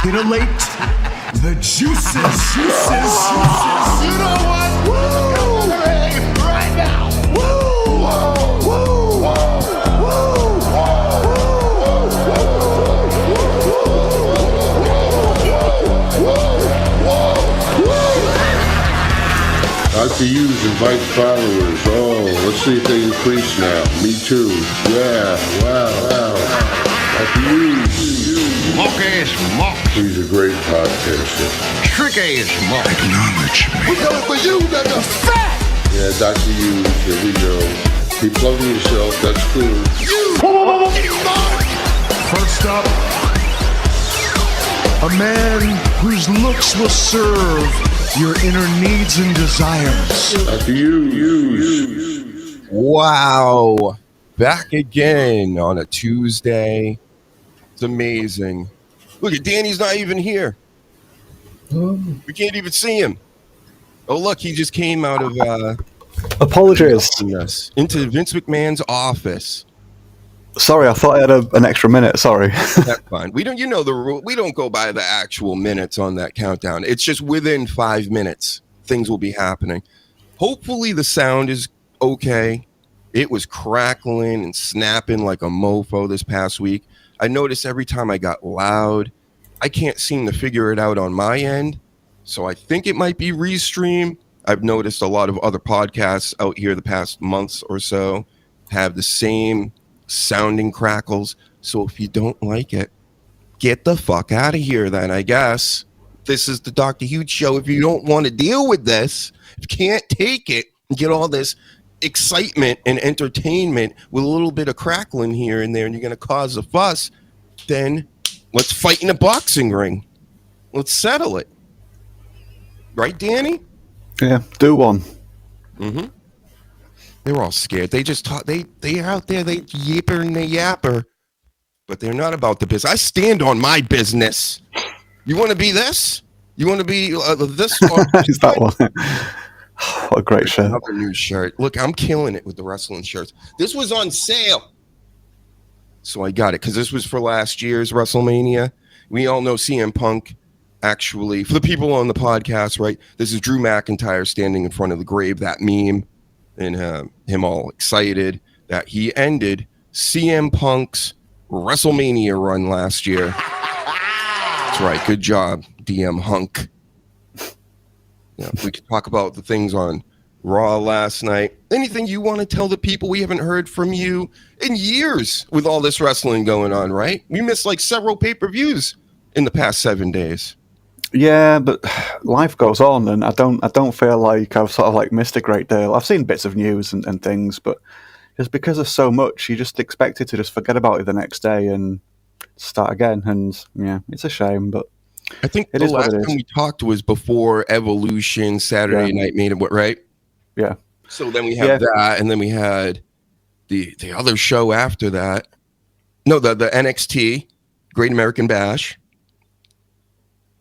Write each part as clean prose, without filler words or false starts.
titillate the juices. You know what? Woo! Right now. Woo! Woo! Dr. Hughes invites followers. Oh, let's see if they increase now. Me too. Yeah, wow. Dr. Hughes. Mock-ass mock. He's a great podcaster. Trick-ass mock. Acknowledge me. We coming for you, nigga. Fat! Yeah, Dr. Hughes, here we go. Keep plugging yourself, that's cool. First up, a man whose looks will serve your inner needs and desires. Dr. Hughes. Wow. Back again on a Tuesday. It's amazing. Look at Danny's not even here. We can't even see him. Oh, look, he just came out of Apologies. into Vince McMahon's office. Sorry, I thought I had an extra minute. Sorry. That's fine. We don't, you know the rule. We don't go by the actual minutes on that countdown. It's just within 5 minutes, things will be happening. Hopefully the sound is okay. It was crackling and snapping like a mofo this past week. I noticed every time I got loud, I can't seem to figure it out on my end. So I think it might be Restream. I've noticed a lot of other podcasts out here the past months or so have the same sounding crackles. So if you don't like it, get the fuck out of here then, I guess. This is the Dr. Hughes show. If you don't want to deal with this, if you can't take it and get all this excitement and entertainment with a little bit of crackling here and there, and you're going to cause a fuss, then let's fight in a boxing ring. Let's settle it. Right, Danny? Yeah, do one. Mm-hmm. They were all scared. They just talk. They're out there. They yipper and they yapper, but they're not about the business. I stand on my business. You want to be this? You want to be this? Is that one? What a great shirt. Another new shirt. Look, I'm killing it with the wrestling shirts. This was on sale, so I got it because this was for last year's WrestleMania. We all know CM Punk. Actually, for the people on the podcast, right? This is Drew McIntyre standing in front of the grave, that meme, and him all excited that he ended CM Punk's WrestleMania run last year. That's right. Good job, DM Hunk. Yeah, we could talk about the things on Raw last night. Anything you want to tell the people? We haven't heard from you in years with all this wrestling going on, right? We missed like several pay-per-views in the past 7 days. Yeah, but life goes on, and I don't feel like I've sort of like missed a great deal. I've seen bits of news and things, but just because of so much, you just expect it to just forget about it the next day and start again. And yeah, it's a shame, but I think the last time we talked was before Evolution Saturday Night made it, right? Yeah. So then we have that, and then we had the other show after that. No, the NXT, Great American Bash.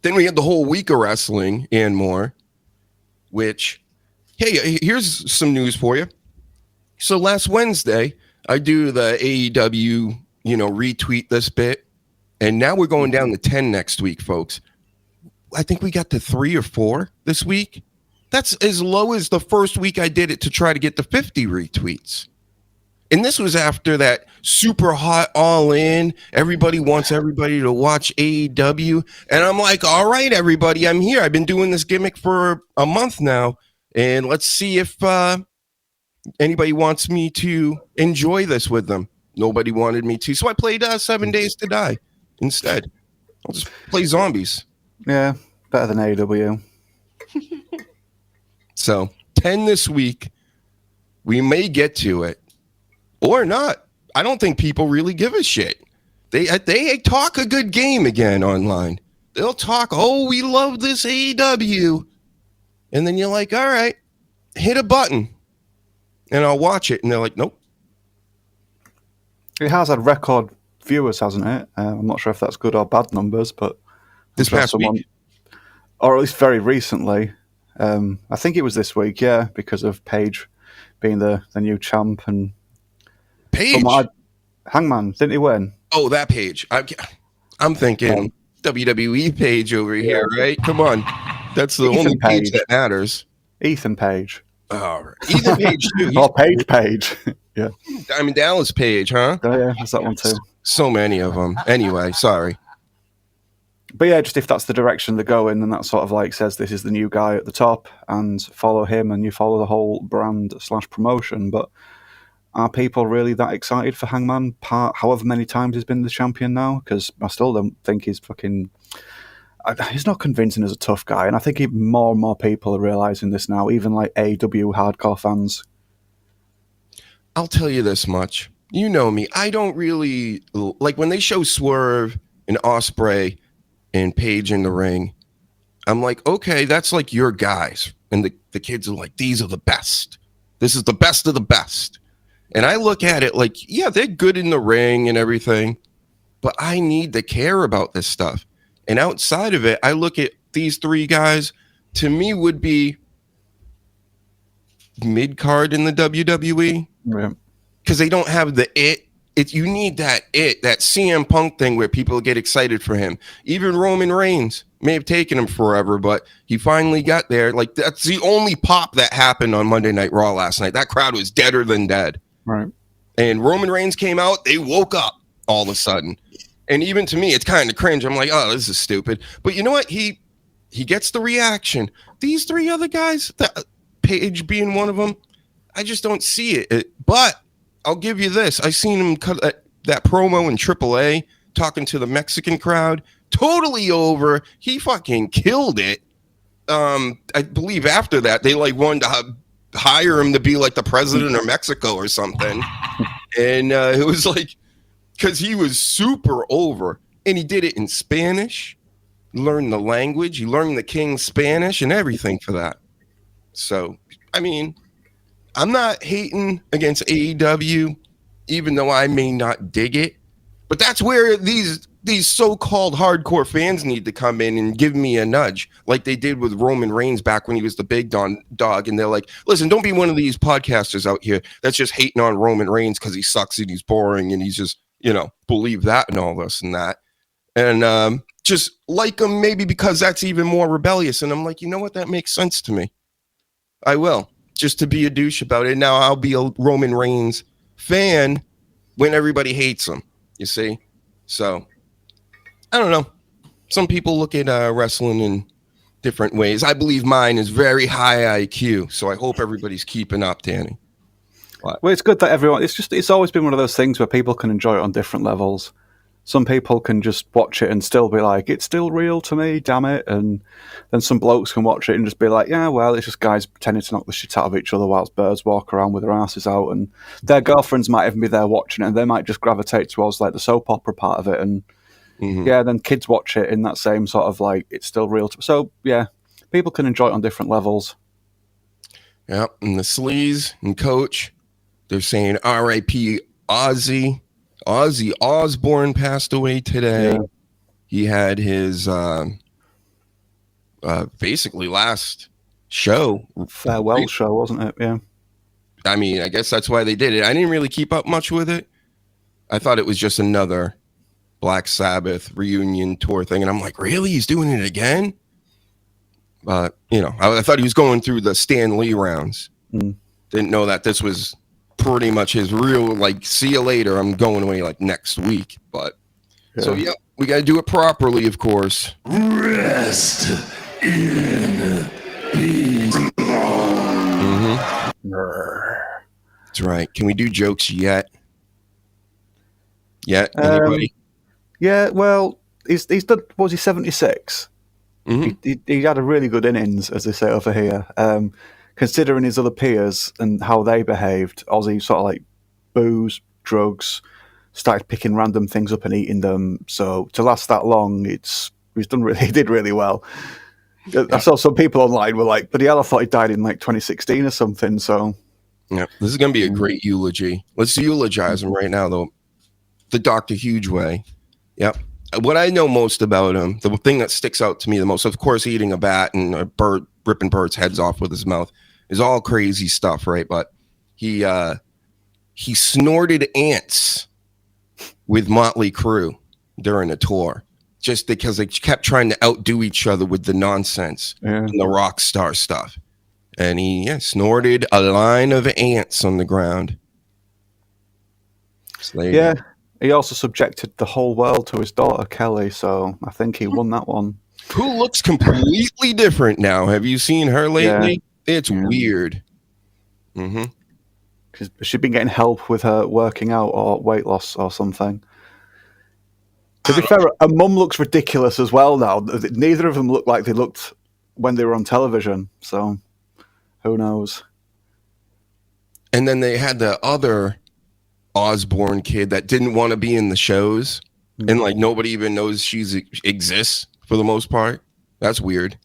Then we had the whole week of wrestling and more, which, hey, here's some news for you. So last Wednesday, I do the AEW, retweet this bit, and now we're going down to 10 next week, folks. I think we got to 3 or 4 this week. That's as low as the first week I did it to try to get to 50 retweets. And this was after that super hot all in. Everybody wants everybody to watch AEW. And I'm like, all right, everybody, I'm here. I've been doing this gimmick for a month now. And let's see if anybody wants me to enjoy this with them. Nobody wanted me to. So I played 7 Days to Die instead. I'll just play zombies. Yeah, better than AEW. So 10 this week. We may get to it. Or not. I don't think people really give a shit. They talk a good game again online. They'll talk, oh, we love this AEW. And then you're like, all right, hit a button. And I'll watch it. And they're like, nope. It has had record viewers, hasn't it? I'm not sure if that's good or bad numbers, but... This past week? Or at least very recently. I think it was this week, yeah, because of Paige being the new champ and... Paige? Hangman, didn't he win? Oh, that Page. I'm thinking WWE page over here, right? Come on. That's the only page that matters. Ethan Page. Oh, Ethan Page too. Or Page. Yeah. Diamond Dallas Page, huh? Oh, yeah, there's that one too. So many of them. Anyway, sorry. But yeah, just if that's the direction they go in, then that sort of like says this is the new guy at the top and follow him and you follow the whole brand / promotion. But are people really that excited for Hangman, however many times he's been the champion now? Because I still don't think he's he's not convincing as a tough guy. And I think more and more people are realizing this now, even like AEW hardcore fans. I'll tell you this much. You know me. I don't really like when they show Swerve and Ospreay and Page in the ring. I'm like, okay, that's like your guys. And the kids are like, these are the best. This is the best of the best. And I look at it like, yeah, they're good in the ring and everything, but I need to care about this stuff. And outside of it, I look at these three guys, to me, would be mid-card in the WWE. Yeah. Because they don't have the it. You need that CM Punk thing where people get excited for him. Even Roman Reigns may have taken him forever, but he finally got there. Like, that's the only pop that happened on Monday Night Raw last night. That crowd was deader than dead. Right. And Roman Reigns came out, they woke up all of a sudden. And even to me, it's kind of cringe. I'm like, oh, this is stupid. But you know what? He gets the reaction. These three other guys, Paige being one of them, I just don't see it. But I'll give you this. I seen him cut that promo in AAA talking to the Mexican crowd. Totally over. He fucking killed it. I believe after that, they like wanted to hire him to be like the president of Mexico or something. And it was like, because he was super over. And he did it in Spanish. Learned the language. He learned the King's Spanish and everything for that. So, I mean, I'm not hating against AEW, even though I may not dig it. But that's where these so-called hardcore fans need to come in and give me a nudge, like they did with Roman Reigns back when he was the big dog. And they're like, listen, don't be one of these podcasters out here that's just hating on Roman Reigns because he sucks and he's boring and he's just, believe that and all this and that. And just like him maybe because that's even more rebellious. And I'm like, you know what? That makes sense to me. I will. Just to be a douche about it. Now I'll be a Roman Reigns fan when everybody hates him, you see? So, I don't know. Some people look at wrestling in different ways. I believe mine is very high IQ, so I hope everybody's keeping up, Danny. Well, it's good that everyone... It's always been one of those things where people can enjoy it on different levels. Some people can just watch it and still be like, it's still real to me, damn it. And then some blokes can watch it and just be like, yeah, well, it's just guys pretending to knock the shit out of each other whilst birds walk around with their asses out. And their girlfriends might even be there watching it and they might just gravitate towards like the soap opera part of it. And yeah, then kids watch it in that same sort of like, it's still real. So yeah, people can enjoy it on different levels. Yeah, and the Sleaze and Coach, they're saying R.I.P. Ozzy. Ozzy Osbourne passed away today. Yeah. He had his basically last show. Farewell show, wasn't it? Yeah. I mean, I guess that's why they did it. I didn't really keep up much with it. I thought it was just another Black Sabbath reunion tour thing. And I'm like, really? He's doing it again? But, I thought he was going through the Stan Lee rounds. Didn't know that this was pretty much his real, like, see you later, I'm going away, like, next week. But, so, yeah, we got to do it properly, of course. Rest in peace. That's right. Can we do jokes yet? Yet? Anybody? Yeah, well, he's done, what was he, 76? He had a really good innings, as they say over here. Considering his other peers and how they behaved, Ozzy sort of like booze, drugs, started picking random things up and eating them. So to last that long, he did really well. I saw some people online were like, "But hell, I thought he died in like 2016 or something." So yeah, this is going to be a great eulogy. Let's eulogize him right now, though. The Dr. Huge way. Yep. What I know most about him, the thing that sticks out to me the most, of course, eating a bat and a bird, ripping birds' heads off with his mouth, is all crazy stuff, right? But he snorted ants with Motley Crue during a tour. just because they kept trying to outdo each other with the nonsense and the rock star stuff. And he snorted a line of ants on the ground. So he also subjected the whole world to his daughter Kelly, so I think he won that one. Who looks completely different now. Have you seen her lately? It's weird. Mm-hmm. She's been getting help with her working out or weight loss or something. To be fair, her mum looks ridiculous as well now. Neither of them look like they looked when they were on television, so who knows? And then they had the other Osborne kid that didn't want to be in the shows, and like nobody even knows she exists for the most part. That's weird.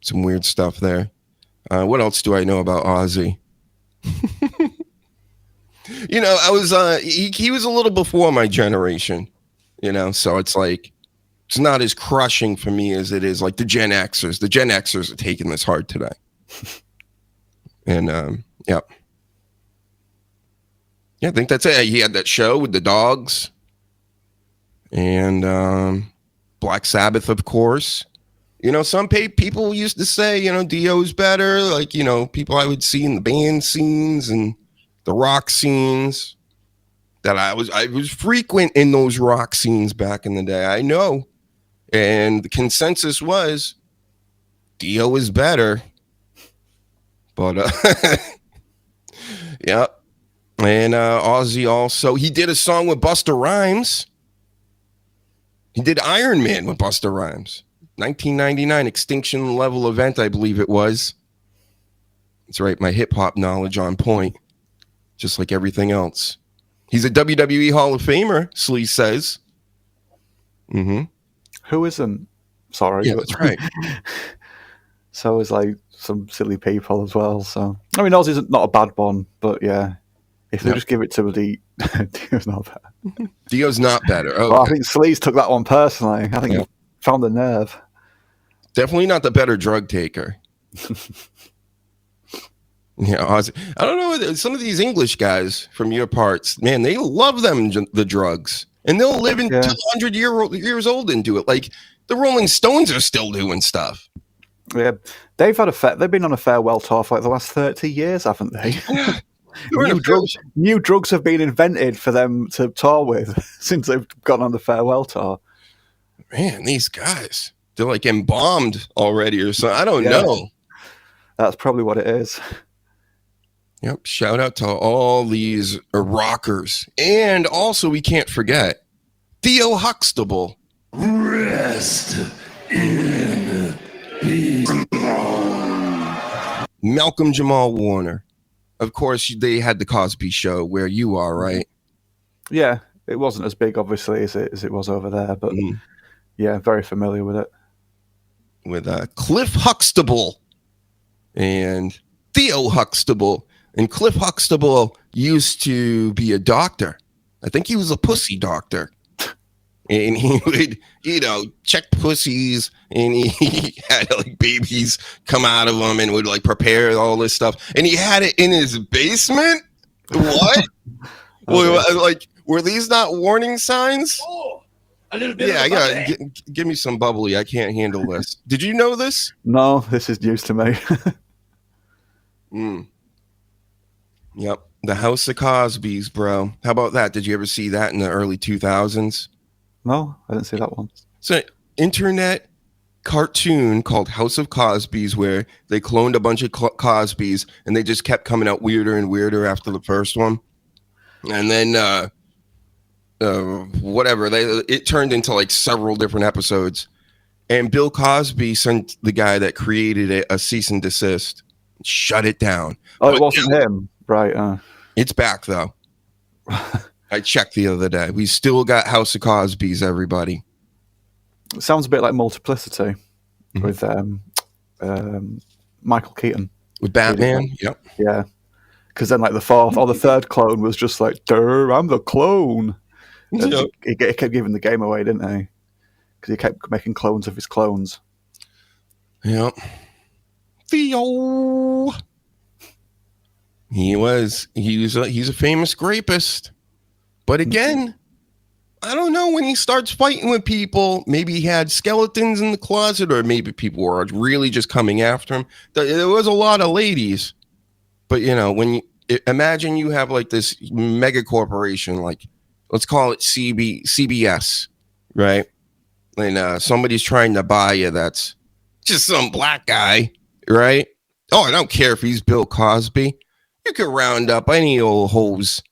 Some weird stuff there. What else do I know about Ozzy? I was he was a little before my generation, so it's like it's not as crushing for me as it is like the Gen Xers. The Gen Xers are taking this hard today. And yeah, I think that's it. He had that show with the dogs and Black Sabbath, of course. Some people used to say, Dio's better. Like, people I would see in the band scenes and the rock scenes. That I was frequent in those rock scenes back in the day. I know. And the consensus was Dio is better. But yeah. And Ozzy also, he did a song with Busta Rhymes. He did Iron Man with Busta Rhymes. 1999 Extinction Level event, I believe it was. That's right, my hip hop knowledge on point, just like everything else. He's a WWE Hall of Famer, Slee says. Mm-hmm. Who isn't? Sorry. Yeah, that's right. So is like some silly people as well. So I mean, Ozzy's not a bad one, but yeah, if they just give it to the Dio's not better. Dio's not better. Oh, well, I think Sleaze took that one personally. I think he found the nerve. Definitely not the better drug taker. Ozzy. I don't know. Some of these English guys from your parts, man, they love the drugs, and they'll live in 200 years old and do it. Like the Rolling Stones are still doing stuff. Yeah, they've been on a farewell tour for like the last 30 years, haven't they? New drugs have been invented for them to tour with since they've gone on the farewell tour. Man, these guys, they're like embalmed already or something. I don't know. That's probably what it is. Yep. Shout out to all these rockers. And also, we can't forget Theo Huxtable. Rest in peace. Malcolm Jamal Warner. Of course, they had the Cosby Show where you are, right? Yeah, it wasn't as big, obviously, as it was over there, but yeah, very familiar with it. With Cliff Huxtable and Theo Huxtable. And Cliff Huxtable used to be a doctor. I think he was a pussy doctor. And he would, check pussies, and he had like babies come out of them and would like prepare all this stuff. And he had it in his basement? What? Like, were these not warning signs? Oh, a little bit. Yeah, I gotta give me some bubbly. I can't handle this. Did you know this? No, this is news to me. Yep. The House of Cosbys, bro. How about that? Did you ever see that in the early 2000s? No, I didn't see that one. It's an internet cartoon called House of Cosbys where they cloned a bunch of Cosbys and they just kept coming out weirder and weirder after the first one. And then whatever, it turned into like several different episodes. And Bill Cosby sent the guy that created it a cease and desist. Shut it down. Oh, it wasn't him. Right. It's back, though. I checked the other day. We still got House of Cosbys, everybody. It sounds a bit like Multiplicity with Michael Keaton. With Batman? Yep. Yeah. Because then, like, the fourth or the third clone was just like, "Durr, I'm the clone." Yep. He kept giving the game away, didn't he? Because he kept making clones of his clones. Yep. Theo. He's a famous rapist. But again, I don't know, when he starts fighting with people, maybe he had skeletons in the closet, or maybe people were really just coming after him. There was a lot of ladies, but when you imagine you have like this mega corporation, like let's call it CBS, right? And somebody's trying to buy you. That's just some black guy, right? Oh, I don't care if he's Bill Cosby. You could round up any old hose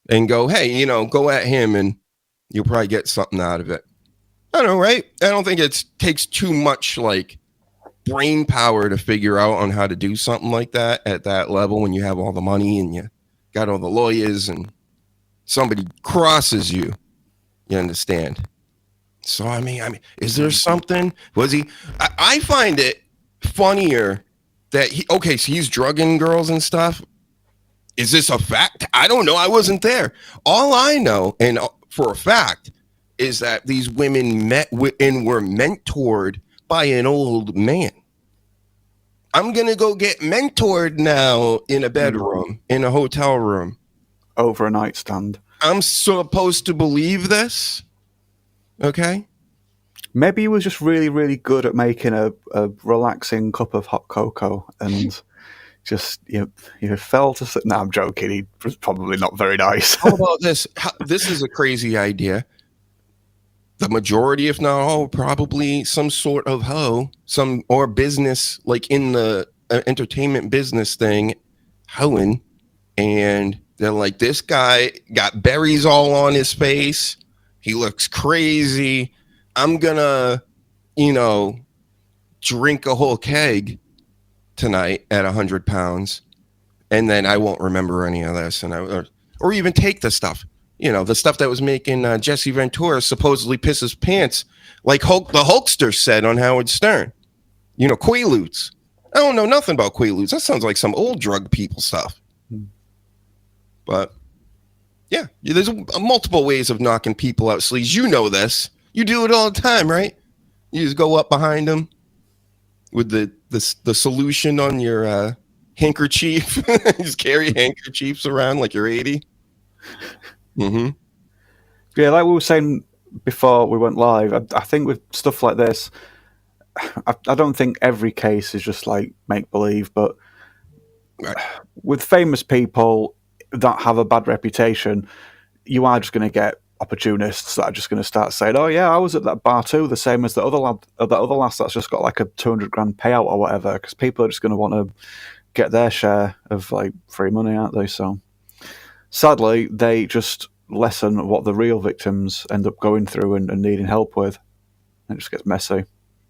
and go, hey, go at him, and you'll probably get something out of it. I don't know, right? I don't think it takes too much like brain power to figure out on how to do something like that at that level when you have all the money and you got all the lawyers and somebody crosses you. You understand? So I mean, is there something? Was he? I find it funnier that so he's drugging girls and stuff. Is this a fact? I don't know. I wasn't there. All I know, and for a fact, is that these women met and were mentored by an old man. I'm gonna go get mentored now in a bedroom, in a hotel room, over a nightstand. I'm supposed to believe this. Okay. Maybe he was just really, really good at making a relaxing cup of hot cocoa, and just you fell to sleep. No, I'm joking. He was probably not very nice. How about this? This is a crazy idea. The majority, if not all, probably some sort of hoe, or business, like in the entertainment business thing, hoeing, and they're like, this guy got berries all on his face. He looks crazy. I'm gonna, drink a whole keg tonight at 100 pounds, and then I won't remember any of this, or even take the stuff. The stuff that was making Jesse Ventura supposedly piss his pants, like the Hulkster said on Howard Stern. Quaaludes. I don't know nothing about Quaaludes. That sounds like some old drug people stuff. But yeah, there's multiple ways of knocking people out sleeves. You know this. You do it all the time, right? You just go up behind them with the solution on your handkerchief. You just carry handkerchiefs around like you're 80. Mm-hmm. Yeah, like we were saying before we went live, I think with stuff like this, I don't think every case is just like make believe, but right. With famous people that have a bad reputation, you are just going to get opportunists that are just going to start saying, "Oh yeah, I was at that bar too," the same as the other lass that's just got like a $200,000 payout or whatever, because people are just going to want to get their share of like free money, aren't they? So sadly, they just lessen what the real victims end up going through and needing help with. It just gets messy.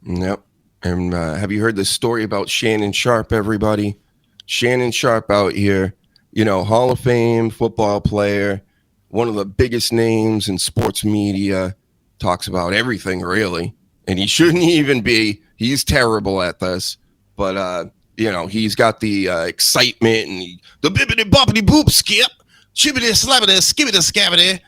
Yep. And have you heard this story about Shannon Sharp, everybody? Shannon Sharp out here, Hall of Fame football player, one of the biggest names in sports media, talks about everything, really. And he shouldn't even be. He's terrible at this. But, he's got the excitement and the bippity boppity boop skip. Shibbity slabbity skibbity scabbity.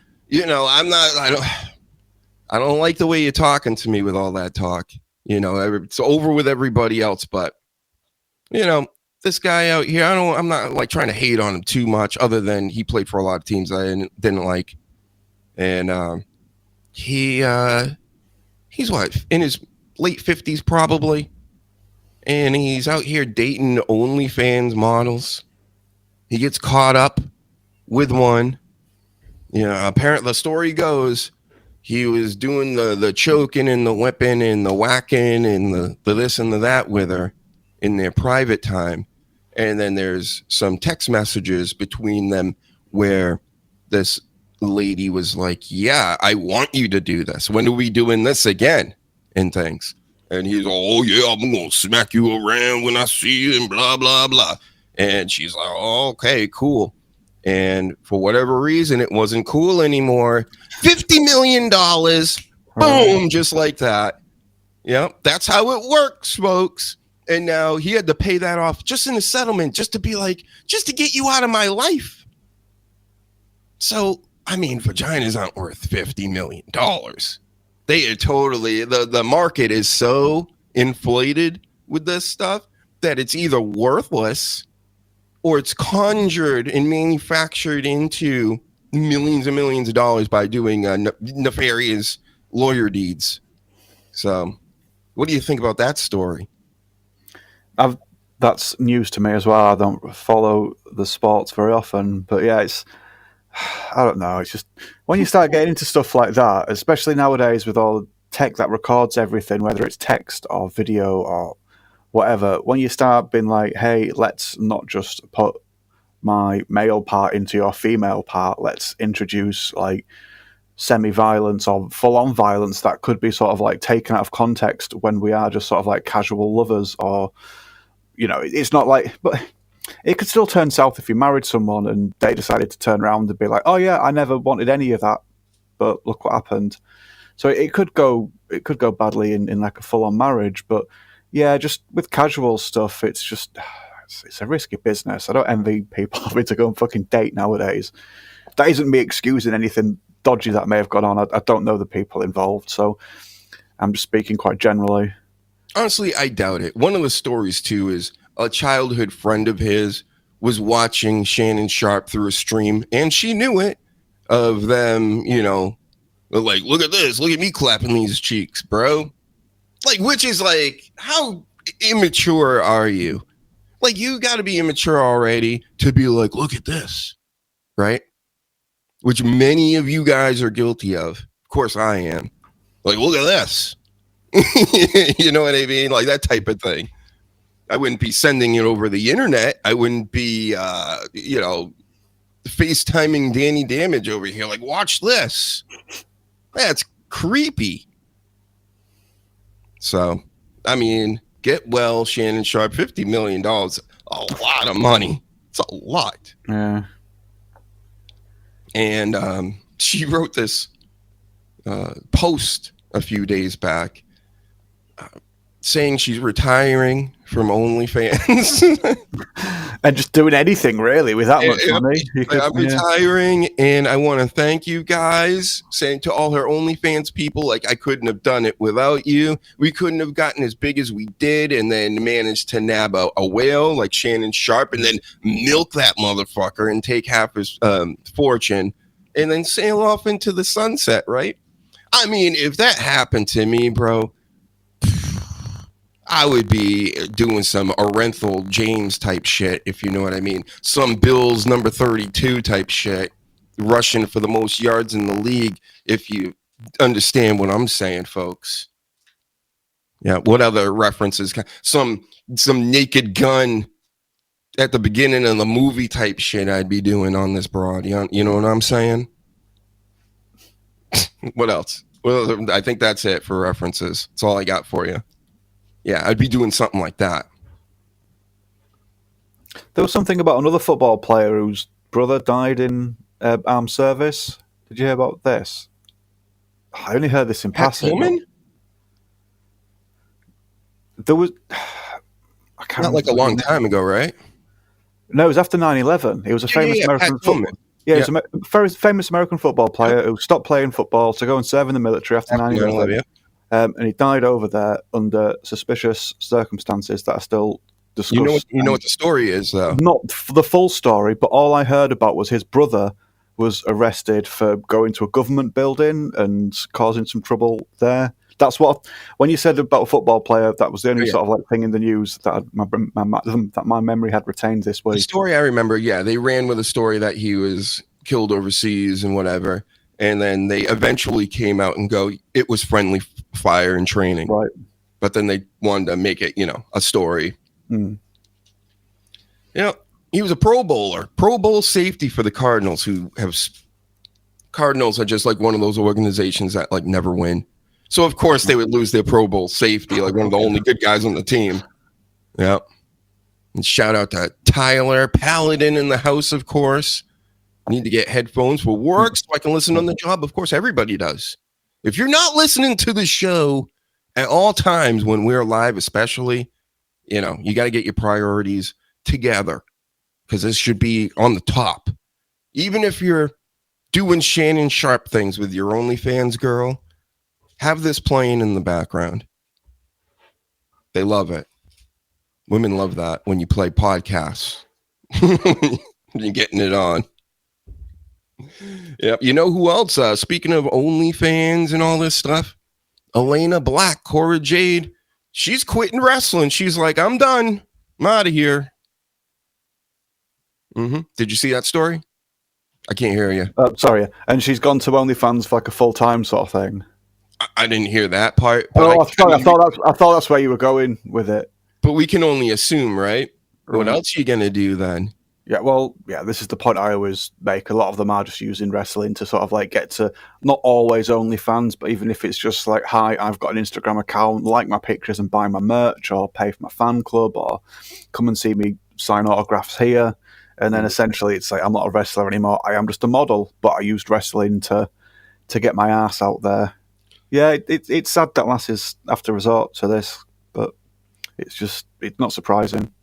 I don't like the way you're talking to me with all that talk. It's over with everybody else, but this guy out here, I'm not like trying to hate on him too much, other than he played for a lot of teams I didn't like. And he's what, in his late 50s probably, and he's out here dating OnlyFans models. He gets caught up with one. Apparently the story goes he was doing the choking and the whipping and the whacking and the this and the that with her in their private time. And then there's some text messages between them where this lady was like, yeah, I want you to do this. When are we doing this again? And things. And he's like, oh yeah, I'm going to smack you around when I see you and blah, blah, blah. And she's like, oh, okay, cool. And for whatever reason, it wasn't cool anymore. $50 million. Boom, just like that. Yep, that's how it works, folks. And now he had to pay that off just in a settlement, just to get you out of my life. So, vaginas aren't worth $50 million. They are totally, the market is so inflated with this stuff that it's either worthless or it's conjured and manufactured into millions and millions of dollars by doing nefarious lawyer deeds. So, what do you think about that story? That's news to me as well. I don't follow the sports very often, but yeah, I don't know. It's just when you start getting into stuff like that, especially nowadays with all the tech that records everything, whether it's text or video or whatever, when you start being like, hey, let's not just put my male part into your female part, let's introduce like semi-violence or full-on violence that could be sort of like taken out of context when we are just sort of like casual lovers, or it's not like, but it could still turn south if you married someone and they decided to turn around and be like, oh yeah, I never wanted any of that, but look what happened. So it could go badly in like a full-on marriage. But yeah, just with casual stuff, it's just it's a risky business. I don't envy people having to go and fucking date nowadays. That isn't me excusing anything dodgy that may have gone on. I don't know the people involved, so I'm just speaking quite generally. Honestly, I doubt it. One of the stories, too, is a childhood friend of his was watching Shannon Sharpe through a stream, and she knew it, of them, like, look at this. Look at me clapping these cheeks, bro. Like, which is like, how immature are you? Like, you got to be immature already to be like, look at this, right? Which many of you guys are guilty of. Of course, I am. Like, look at this. You know what I mean? Like that type of thing. I wouldn't be sending it over the internet. I wouldn't be, FaceTiming Danny Damage over here. Like, watch this. That's creepy. So, I mean, get well, Shannon Sharpe. $50 million. A lot of money. It's a lot. Yeah. And she wrote this post a few days back saying she's retiring from OnlyFans. And just doing anything really with that much money. I'm retiring, and I want to thank you guys, saying to all her OnlyFans people, like, I couldn't have done it without you. We couldn't have gotten as big as we did and then managed to nab a whale like Shannon Sharpe and then milk that motherfucker and take half his fortune and then sail off into the sunset, right? I mean, if that happened to me, bro, I would be doing some Orenthal James type shit, if you know what I mean. Some Bills number 32 type shit, rushing for the most yards in the league, if you understand what I'm saying, folks. Yeah, what other references? Some Naked Gun at the beginning of the movie type shit I'd be doing on this broad. You know what I'm saying? What else? Well, I think that's it for references. That's all I got for you. Yeah, I'd be doing something like that. There was something about another football player whose brother died in armed service. Did you hear about this? I only heard this in passing. There was... I can't Not like a long time ago, right? No, it was after 9/11. He was a famous American football. Yeah, he was a very famous American football player who stopped playing football to go and serve in the military after 9/11. And he died over there under suspicious circumstances that are still discussed. You know what the story is, though? Not the full story, but all I heard about was his brother was arrested for going to a government building and causing some trouble there. That's what, when you said about a football player, that was the only sort of like thing in the news that my memory had retained this week. The story I remember, they ran with a story that he was killed overseas and whatever. And then they eventually came out and go, it was friendly fire and training. Right. But then they wanted to make it, a story. Mm. He was a Pro Bowler, Pro Bowl safety for the Cardinals, Cardinals are just like one of those organizations that like never win. So of course they would lose their Pro Bowl safety, like one of the only good guys on the team. Yeah. And shout out to Tyler Paladin in the house, of course. I need to get headphones for work so I can listen on the job. Of course, everybody does. If you're not listening to the show at all times when we're live, especially, you got to get your priorities together because this should be on the top. Even if you're doing Shannon Sharpe things with your OnlyFans girl, have this playing in the background. They love it. Women love that when you play podcasts. You're getting it on. Yep. You know who else? Speaking of OnlyFans and all this stuff, Elena Black, Cora Jade, she's quitting wrestling. She's like, I'm done. I'm out of here. Did you see that story? I can't hear you. Sorry, and she's gone to OnlyFans for like a full-time sort of thing. I didn't hear that part. But I thought that's where you were going with it. But we can only assume, right? What else are you gonna do then? Yeah, well, yeah, this is the point I always make. A lot of them are just using wrestling to sort of like get to not always OnlyFans, but even if it's just like, hi, I've got an Instagram account, like my pictures and buy my merch, or pay for my fan club, or come and see me sign autographs here. And then essentially it's like, I'm not a wrestler anymore. I am just a model, but I used wrestling to get my ass out there. Yeah, it's sad that lasses have to resort to this, but it's not surprising.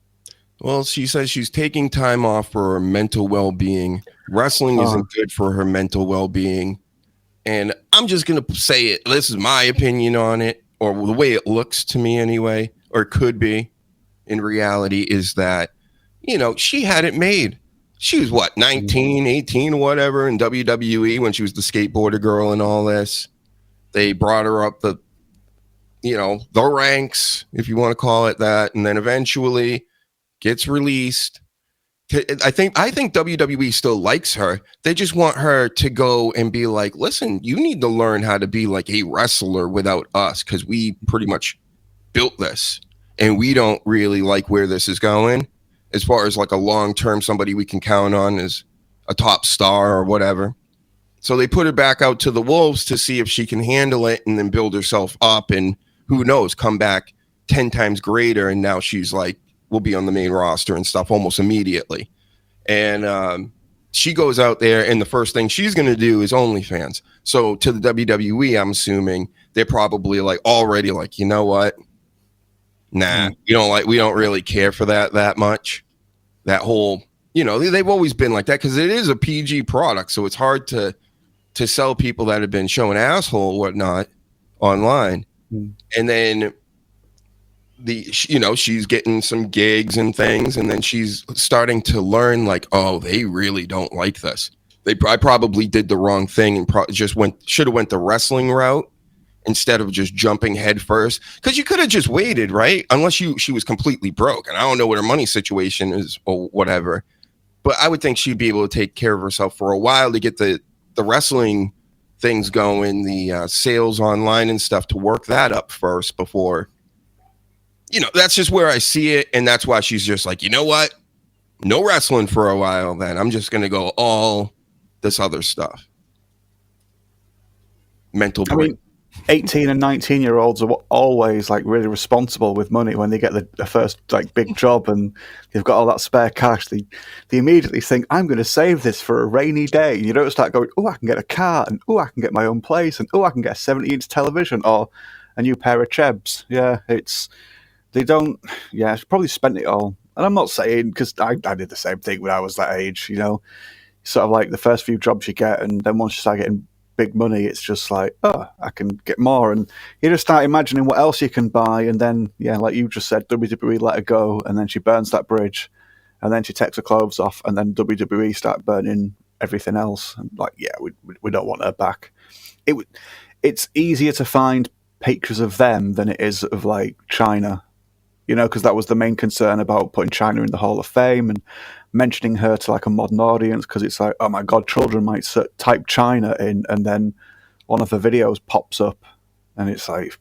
Well, she says she's taking time off for her mental well-being. Wrestling isn't good for her mental well-being. And I'm just going to say it. This is my opinion on it, or the way it looks to me anyway, or could be in reality, is that, she had it made. She was, 19, 18, whatever, in WWE when she was the skateboarder girl and all this. They brought her up the ranks, if you want to call it that, and then eventually gets released. I think WWE still likes her. They just want her to go and be like, listen, you need to learn how to be like a wrestler without us, because we pretty much built this, and we don't really like where this is going as far as like a long-term somebody we can count on as a top star or whatever. So they put her back out to the wolves to see if she can handle it and then build herself up, and who knows, come back 10 times greater. And now she's like, will be on the main roster and stuff almost immediately. And she goes out there, and the first thing she's going to do is OnlyFans. So to the WWE, I'm assuming they're probably like already like, you know what? Nah, we don't really care for that much. That whole, they've always been like that because it is a PG product. So it's hard to sell people that have been showing asshole or whatnot online. And then she's getting some gigs and things, and then she's starting to learn like, oh, they really don't like this. I probably did the wrong thing and should have went the wrestling route instead of just jumping head first, because you could have just waited, right? Unless she was completely broke, and I don't know what her money situation is or whatever, but I would think she'd be able to take care of herself for a while to get the wrestling things going, the sales online and stuff, to work that up first before. That's just where I see it. And that's why she's just like, you know what? No wrestling for a while, then. I'm just going to go all this other stuff. Mental break. 18 and 19-year-olds are always like really responsible with money when they get the first like big job and they've got all that spare cash. They immediately think, I'm going to save this for a rainy day. You don't start going, oh, I can get a car, and oh, I can get my own place, and oh, I can get a 70-inch television or a new pair of chebs. Yeah, they don't. Yeah, I've probably spent it all. And I'm not saying, because I did the same thing when I was that age. Sort of like the first few jobs you get, and then once you start getting big money, it's just like, oh, I can get more, and you just start imagining what else you can buy, and then like you just said, WWE let her go, and then she burns that bridge, and then she takes her clothes off, and then WWE start burning everything else, and like, yeah, we don't want her back. It's easier to find pictures of them than it is of like China, because that was the main concern about putting China in the Hall of Fame and mentioning her to like a modern audience, because it's like, oh my god, children might type China in, and then one of the videos pops up, and it's like,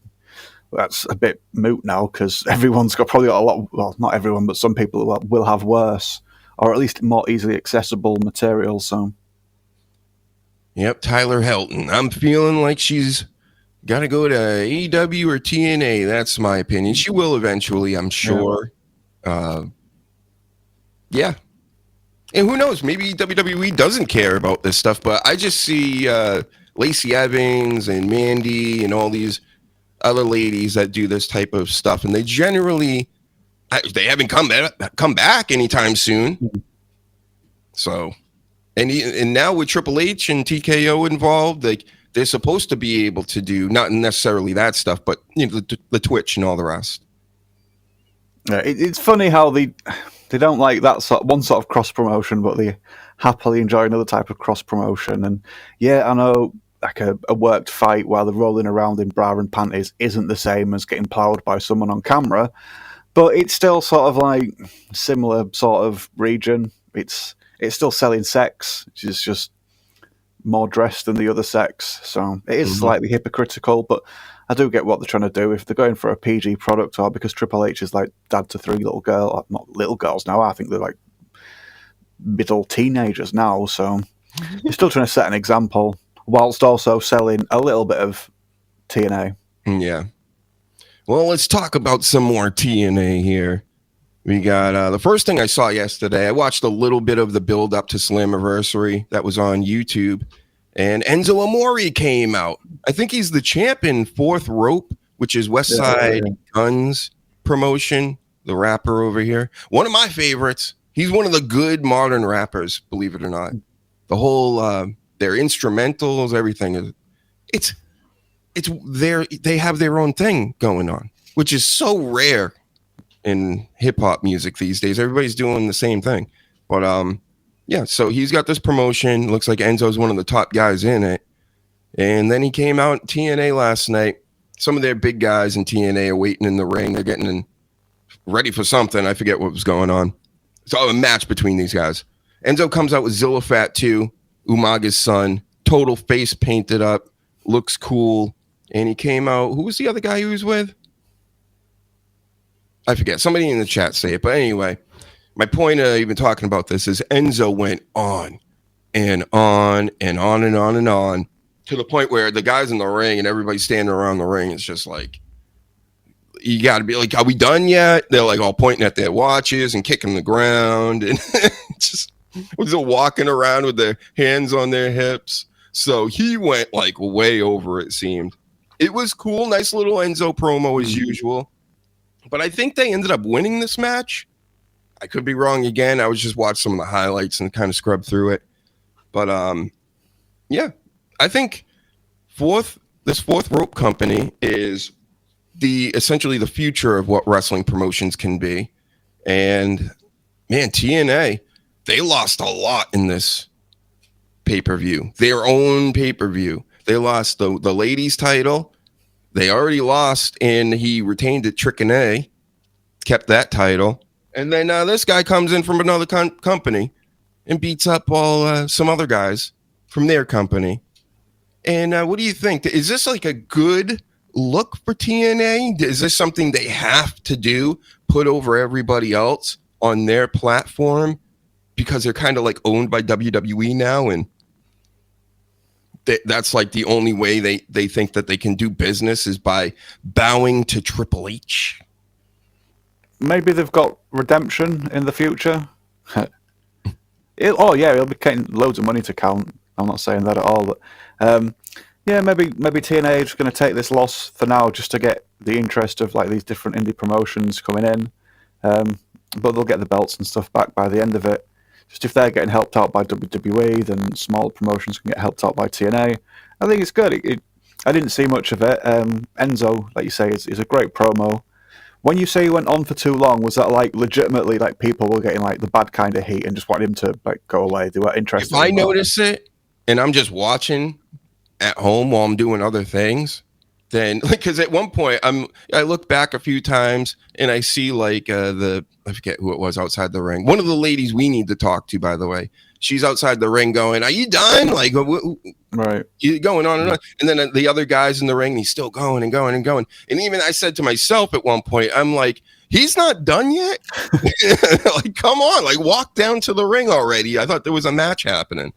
that's a bit moot now, because everyone's probably got a lot, well, not everyone, but some people will have worse, or at least more easily accessible material. So yep, Tyler Helton, I'm feeling like she's got to go to AEW or TNA. That's my opinion. She will eventually, I'm sure. Yeah. And who knows? Maybe WWE doesn't care about this stuff, but I just see Lacey Evans and Mandy and all these other ladies that do this type of stuff, and they generally they haven't come back anytime soon. So, and now with Triple H and TKO involved, they're supposed to be able to do not necessarily that stuff, but the Twitch and all the rest. It's funny how they don't like that one sort of cross promotion, but they happily enjoy another type of cross promotion. And yeah, I know like a worked fight while they're rolling around in bra and panties isn't the same as getting ploughed by someone on camera, but it's still sort of like similar sort of region. It's still selling sex, which is just more dressed than the other sex, so it is slightly hypocritical, but I do get what they're trying to do. If they're going for a PG product, or because Triple H is like dad to 3 little girls, or not little girls now, I think they're like middle teenagers now, so they're still trying to set an example whilst also selling a little bit of TNA. Yeah. Well, let's talk about some more TNA here. We got the first thing I saw yesterday. I watched a little bit of the build up to SlammiRobbery that was on YouTube, and Enzo Amore came out. I think he's the champ in Fourth Rope, which is West Side Guns promotion, the rapper over here. One of my favorites. He's one of the good modern rappers, believe it or not. The whole their instrumentals, everything is they have their own thing going on, which is so rare in hip hop music these days. Everybody's doing the same thing. But yeah, so he's got this promotion. Looks like Enzo's one of the top guys in it. And then he came out in TNA last night. Some of their big guys in TNA are waiting in the ring. They're getting ready for something. I forget what was going on. It's all a match between these guys. Enzo comes out with Zillafat 2, Umaga's son, total face painted up, looks cool. And he came out. Who was the other guy he was with? I forget. Somebody in the chat say it. But anyway, my point of even talking about this is Enzo went on and on and on and on and on to the point where the guys in the ring and everybody standing around the ring is just like, you got to be like, are we done yet? They're like all pointing at their watches and kicking the ground and just walking around with their hands on their hips. So he went like way over, it seemed. It was cool. Nice little Enzo promo as usual. But I think they ended up winning this match. I could be wrong again. I was just watching some of the highlights and kind of scrubbed through it. But yeah, I think this Fourth Rope company is essentially the future of what wrestling promotions can be. And man, TNA, they lost a lot in this pay-per-view. Their own pay-per-view. They lost the ladies title. They already lost, and he retained it. Trick-and-A kept that title. And then this guy comes in from another company and beats up all some other guys from their company. And what do you think? Is this like a good look for TNA? Is this something they have to do, put over everybody else on their platform because they're kind of like owned by WWE now, and that's like the only way they think that they can do business is by bowing to Triple H? Maybe they've got redemption in the future. It'll be getting loads of money to count. I'm not saying that at all, but yeah, maybe TNA is going to take this loss for now just to get the interest of like these different indie promotions coming in, but they'll get the belts and stuff back by the end of it. Just if they're getting helped out by WWE, then small promotions can get helped out by TNA. I think it's good. I didn't see much of it. Enzo, like you say, is a great promo. When you say he went on for too long, was that like legitimately like people were getting like the bad kind of heat and just wanted him to like go away? They were interested. If I notice it and I'm just watching at home while I'm doing other things, then because at one point I look back a few times and I see like I forget who it was outside the ring. One of the ladies we need to talk to, by the way. She's outside the ring going, "Are you done?" Like, right? You going on and on. And then the other guy's in the ring, and he's still going and going and going. And even I said to myself at one point, I'm like, he's not done yet. Like, come on, like walk down to the ring already. I thought there was a match happening.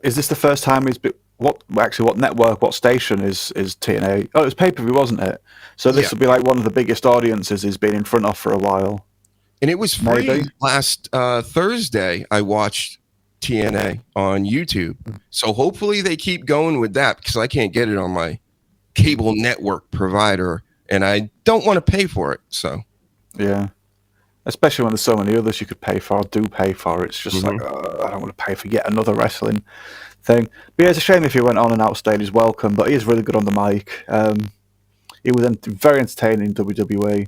Is this the first time he's been? What network, what station is TNA? Oh, it was pay-per-view, wasn't it? So this will be like one of the biggest audiences he's been in front of for a while. And it was free last Thursday. I watched TNA on YouTube. So hopefully they keep going with that because I can't get it on my cable network provider and I don't want to pay for it. So yeah, especially when there's so many others you could pay for, do pay for. It's just like, I don't want to pay for yet another wrestling thing. But yeah, it's a shame if he went on and outstayed his welcome, but he is really good on the mic. He was very entertaining in WWE.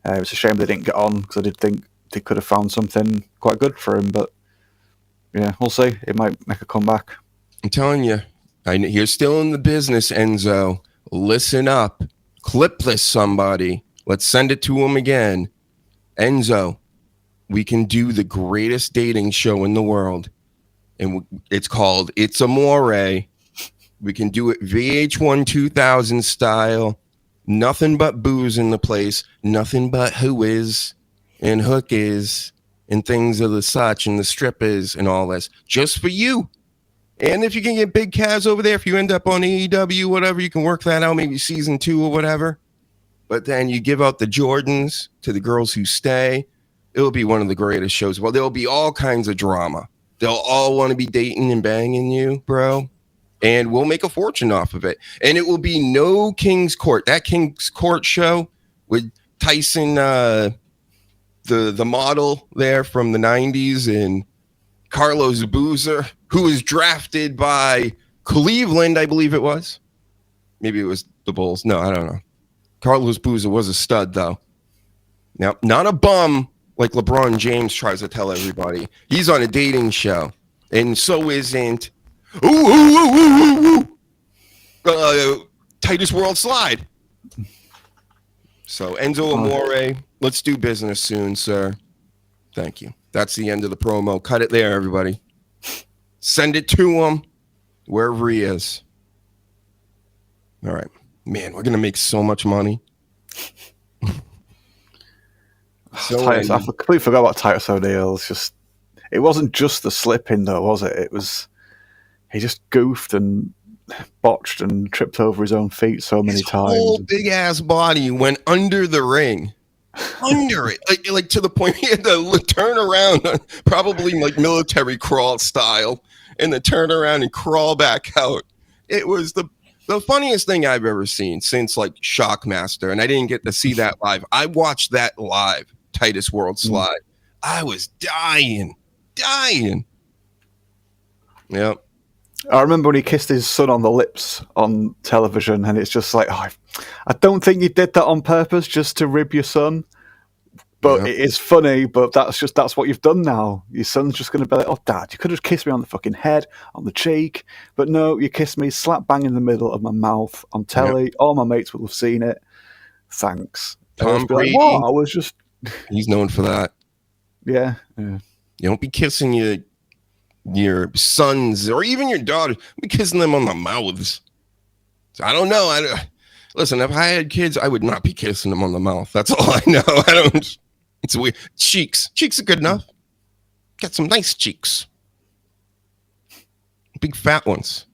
It's a shame they didn't get on because I did think they could have found something quite good for him, but Yeah, we'll see. It might make a comeback. I'm telling you, you're still in the business, Enzo. Listen up. Clip this, somebody. Let's send it to him again. Enzo, we can do the greatest dating show in the world. And it's called It's Amore. We can do it VH1 2000 style. Nothing but booze in the place. Nothing but who is and hook is and things of the such and the strippers and all this. Just for you. And if you can get Big Cavs over there, if you end up on AEW, whatever, you can work that out, maybe season 2 or whatever. But then you give out the Jordans to the girls who stay. It'll be one of the greatest shows. Well, there'll be all kinds of drama. They'll all want to be dating and banging you, bro. And we'll make a fortune off of it. And it will be no King's Court. That King's Court show with Tyson, the model there from the 90s, and Carlos Boozer, who was drafted by Cleveland, I believe it was. Maybe it was the Bulls. No, I don't know. Carlos Boozer was a stud, though. Now, not a bum like LeBron James tries to tell everybody. He's on a dating show. And so isn't Titus World Slide. So, Enzo Amore, let's do business soon, sir. Thank you. That's the end of the promo. Cut it there, everybody. Send it to him wherever he is. All right. Man, we're going to make so much money. I completely forgot about Titus O'Neil. It wasn't just the slipping, though, was it? He just goofed and botched and tripped over his own feet so many times. His whole big-ass body went under the ring. Under it, like to the point he had to turn around, probably like military crawl style, and then turn around and crawl back out. It was the funniest thing I've ever seen since like Shockmaster, and I didn't get to see that live. I watched that live, Titus World Slide. I was dying. Yep. I remember when he kissed his son on the lips on television, and it's just like, I don't think you did that on purpose just to rib your son. But It is funny, but that's what you've done now. Your son's just going to be like, oh, Dad, you could have kissed me on the fucking head, on the cheek. But no, you kissed me slap bang in the middle of my mouth on telly. Yep. All my mates will have seen it. Thanks. Tom Brady. Like, what? I was just... He's known for that. Yeah. You don't be kissing your sons or even your daughters. Be kissing them on the mouths. So I don't know. Listen, if I had kids, I would not be kissing them on the mouth. That's all I know. I don't. It's weird. Cheeks are good enough. Got some nice cheeks. Big fat ones.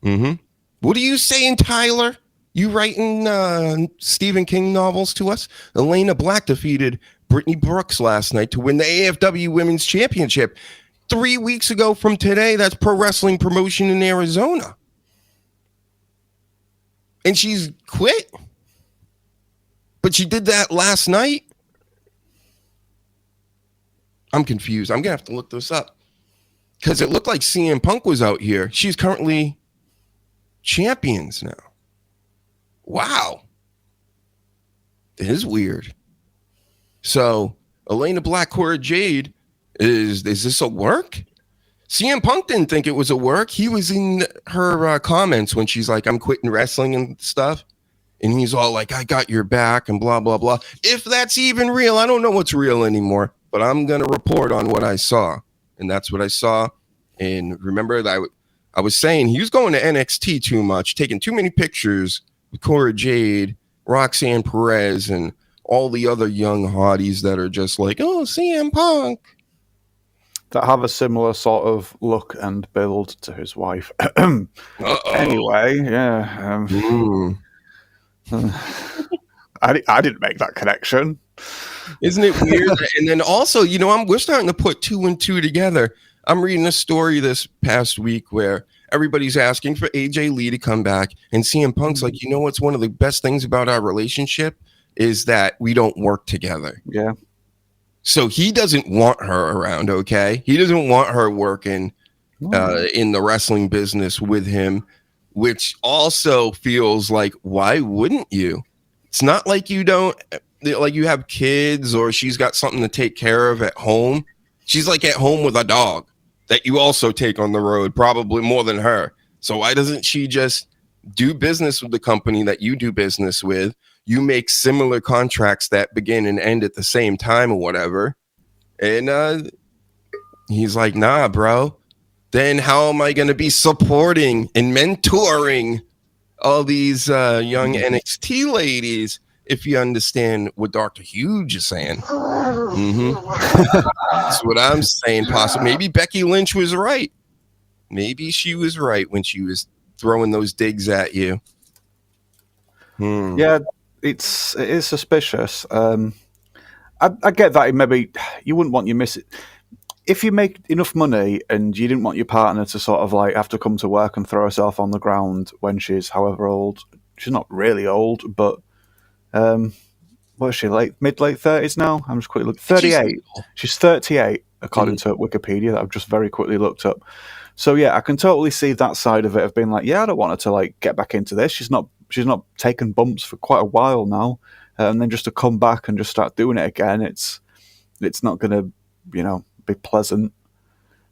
What are you saying, Tyler? You writing Stephen King novels to us? Elena Black defeated Brittany Brooks last night to win the AFW Women's Championship. 3 weeks ago from today, that's pro wrestling promotion in Arizona. And she's quit. But she did that last night. I'm confused. I'm going to have to look this up. Because it looked like CM Punk was out here. She's currently champions now. Wow. It is weird. So, Elena Black, Cora Jade, is this a work? CM Punk didn't think it was a work. He was in her comments when she's like, I'm quitting wrestling and stuff. And he's all like, I got your back and blah, blah, blah. If that's even real, I don't know what's real anymore. But I'm going to report on what I saw. And that's what I saw. And remember that I was saying he was going to NXT too much, taking too many pictures with Cora Jade, Roxanne Perez, and all the other young hotties that are just like, oh, CM Punk. That have a similar sort of look and build to his wife. Anyway, yeah. I didn't make that connection. Isn't it weird? And then also, we're starting to put 2 and 2 together. I'm reading a story this past week where everybody's asking for AJ Lee to come back, and CM Punk's like, what's one of the best things about our relationship is that we don't work together. Yeah. So he doesn't want her around, okay? He doesn't want her working in the wrestling business with him, which also feels like, why wouldn't you? It's not like you have kids or she's got something to take care of at home. She's like at home with a dog that you also take on the road, probably more than her. So why doesn't she just do business with the company that you do business with? You make similar contracts that begin and end at the same time or whatever. And he's like, nah, bro. Then how am I going to be supporting and mentoring all these young NXT ladies, if you understand what Dr. Huge is saying? That's what I'm saying. Possibly. Maybe Becky Lynch was right. Maybe she was right when she was throwing those digs at you. Yeah, it is suspicious. I get that maybe you wouldn't want your miss. If you make enough money and you didn't want your partner to sort of like have to come to work and throw herself on the ground when she's however old, she's not really old, but what is she, mid late 30s now? I'm just quickly looking. 38. She's 38 according to Wikipedia that I've just very quickly looked up. So yeah, I can totally see that side of it of being like, yeah, I don't want her to like get back into this. She's not taken bumps for quite a while now, and then just to come back and just start doing it again, it's not going to, be pleasant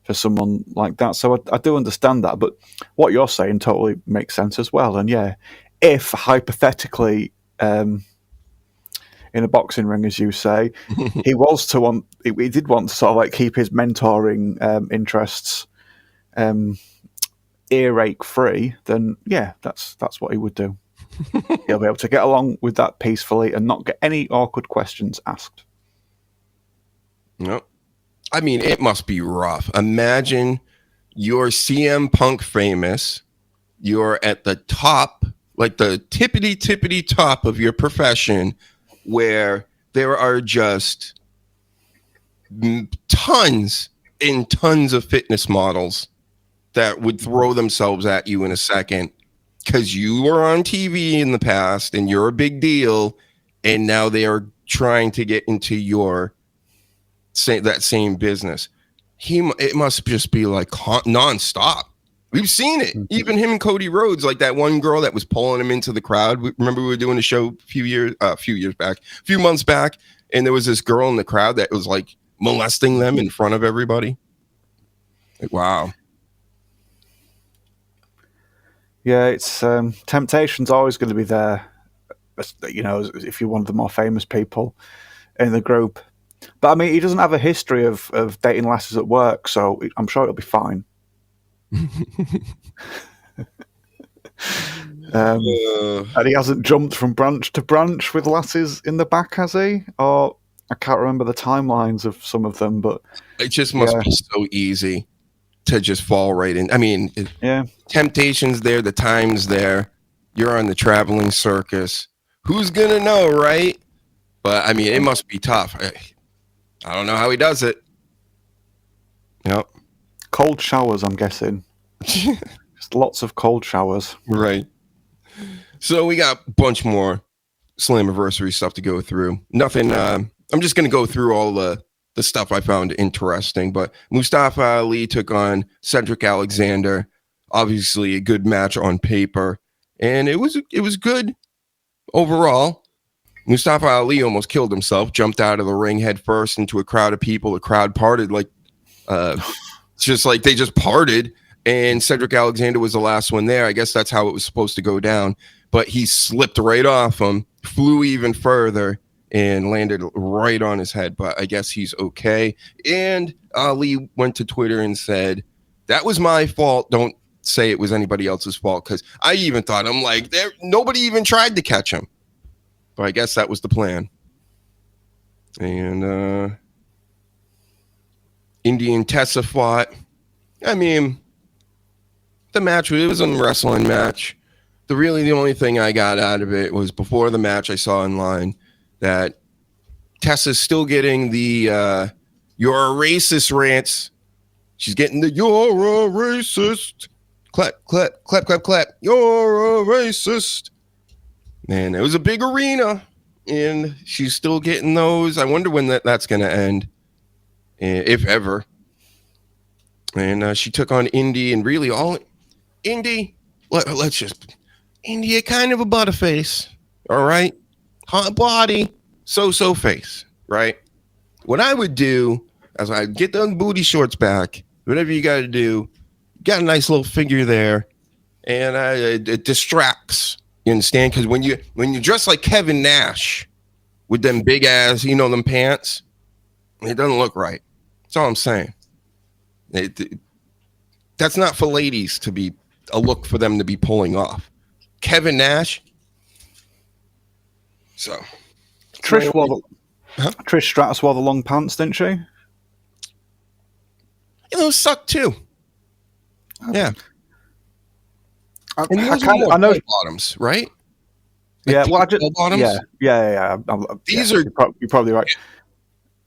for someone like that. So I do understand that, but what you're saying totally makes sense as well. And yeah, if hypothetically, in a boxing ring, as you say, he did want to sort of like keep his mentoring interests earache free, then yeah, that's what he would do. He'll be able to get along with that peacefully and not get any awkward questions asked. Nope. I mean, it must be rough. Imagine you're CM Punk famous. You're at the top, like the tippity top of your profession, where there are just tons and tons of fitness models that would throw themselves at you in a second because you were on TV in the past and you're a big deal, and now they are trying to get into that same business. It must just be like nonstop. We've seen it. Even him and Cody Rhodes, like that one girl that was pulling him into the crowd. Remember we were doing a show a few months back, and there was this girl in the crowd that was like molesting them in front of everybody. Like, wow. Yeah, it's temptation's always going to be there. If you're one of the more famous people in the group. But I mean, he doesn't have a history of dating lasses at work, so I'm sure it'll be fine. And he hasn't jumped from branch to branch with lasses in the back, has he? Or I can't remember the timelines of some of them, but it just must be so easy to just fall right in. I mean, temptation's there, the time's there. You're on the traveling circus. Who's gonna know, right? But I mean, it must be tough. I don't know how he does it. Yep. Cold showers, I'm guessing. Just lots of cold showers. Right. So we got a bunch more SlammiVersary stuff to go through. Nothing. I'm just going to go through all the stuff I found interesting. But Mustafa Ali took on Cedric Alexander. Obviously, a good match on paper, and it was good overall. Mustafa Ali almost killed himself, jumped out of the ring head first into a crowd of people. The crowd parted like, just like they just parted. And Cedric Alexander was the last one there. I guess that's how it was supposed to go down. But he slipped right off him, flew even further, and landed right on his head. But I guess he's okay. And Ali went to Twitter and said, that was my fault. Don't say it was anybody else's fault. Because I even thought, I'm like, nobody even tried to catch him. But I guess that was the plan. And Indy and Tessa fought. I mean, the match, it was a wrestling match. The only thing I got out of it was before the match I saw online that Tessa's still getting the you're a racist rants. She's getting the you're a racist. Clap, clap, clap, clap, clap. You're a racist. And it was a big arena, and she's still getting those. I wonder when that's going to end, if ever. And she took on Indy, and really all Indy, let's just Indy, kind of a butterface, all right? Hot body, so face, right? What I would do I was like, get those booty shorts back. Whatever you got to do. Got a nice little figure there. And it distracts. You understand? Because when you dress like Kevin Nash with them big ass, them pants, it doesn't look right. That's all I'm saying. That's not for ladies to be a look for them to be pulling off. Kevin Nash. So Trish Stratus wore the long pants, didn't she? Those suck too. Yeah. I I know bottoms, right? Yeah, like bottoms? Yeah. These are you're probably right.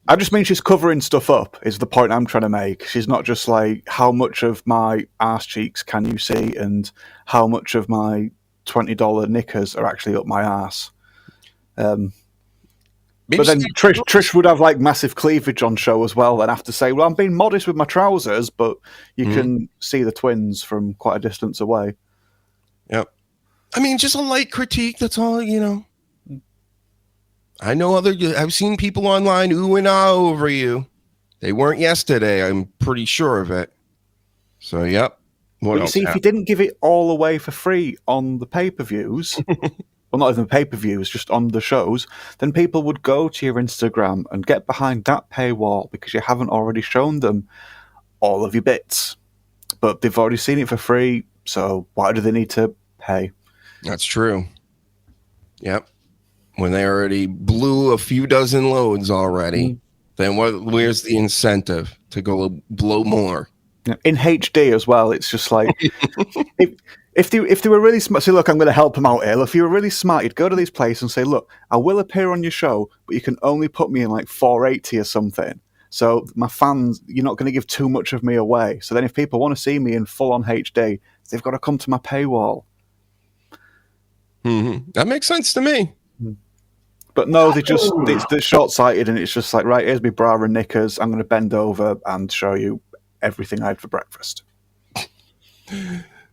I just mean she's covering stuff up. Is the point I'm trying to make? She's not just like, how much of my arse cheeks can you see, and how much of my $20 knickers are actually up my arse. But then Trish would have like massive cleavage on show as well, and have to say, well, I'm being modest with my trousers, but you can see the twins from quite a distance away. Yep. I mean, just a light critique. That's all, I know I've seen people online ooh and ah over you. They weren't yesterday. I'm pretty sure of it. So, yep. But you see, if you didn't give it all away for free on the pay-per-views, well, not even the pay-per-views, just on the shows, then people would go to your Instagram and get behind that paywall because you haven't already shown them all of your bits. But they've already seen it for free, so why do they need to pay? That's true. Yep. When they already blew a few dozen loads already, then where's the incentive to go blow more? In HD as well, it's just like, if they were really smart, say, look, I'm going to help them out here. If you were really smart, you'd go to these places and say, look, I will appear on your show, but you can only put me in like 480 or something. So my fans, you're not going to give too much of me away. So then if people want to see me in full-on HD, they've got to come to my paywall. Mm-hmm. That makes sense to me. But no, they're short-sighted, and it's just like, right, here's my bra and knickers. I'm going to bend over and show you everything I had for breakfast.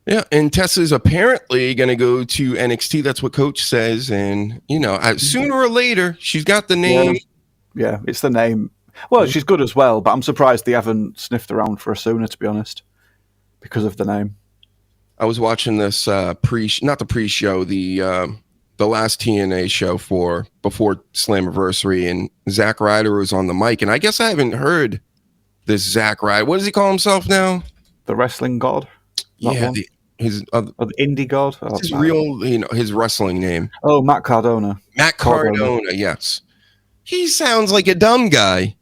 Yeah, and Tessa's apparently going to go to NXT. That's what Coach says. And, sooner or later, she's got the name. Yeah, it's the name. Well, she's good as well, but I'm surprised they haven't sniffed around for her sooner, to be honest, because of the name. I was watching this not the pre-show, the last TNA show before SlammiRobbery, and Zack Ryder was on the mic, and I guess I haven't heard this Zack Ryder. What does he call himself now? The wrestling god? Yeah, the indie god? His real, his wrestling name. Oh, Matt Cardona. Matt Cardona, yes. He sounds like a dumb guy.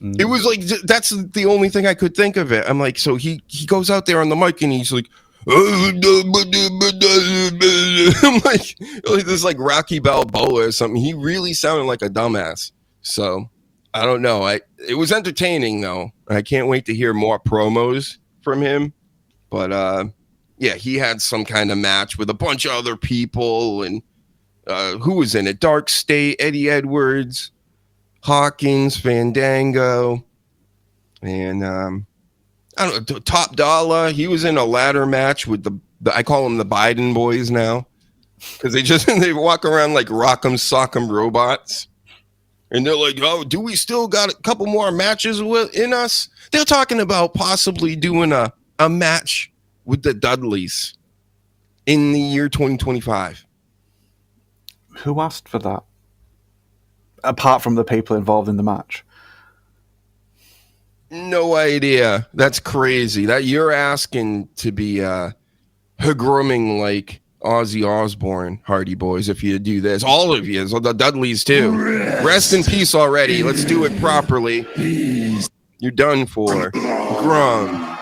It was like, that's the only thing I could think of it. I'm like, so he goes out there on the mic and he's like, I'm like this like Rocky Balboa or something. He really sounded like a dumbass. So I don't know. It was entertaining though. I can't wait to hear more promos from him. But yeah, he had some kind of match with a bunch of other people, and who was in it? Dark State, Eddie Edwards, Hawkins, Fandango, and I don't know, Top Dollar. He was in a ladder match with the I call them the Biden boys now, because they walk around like rock'em sock'em robots, and they're like, oh, do we still got a couple more matches in us? They're talking about possibly doing a match with the Dudleys in the year 2025. Who asked for that? Apart from the people involved in the match. No idea. That's crazy. That you're asking to be grooming like Ozzy Osbourne, Hardy Boys, if you do this. All of you, so the Dudleys too. Rest in peace already. Let's do it properly. You're done for. Grum.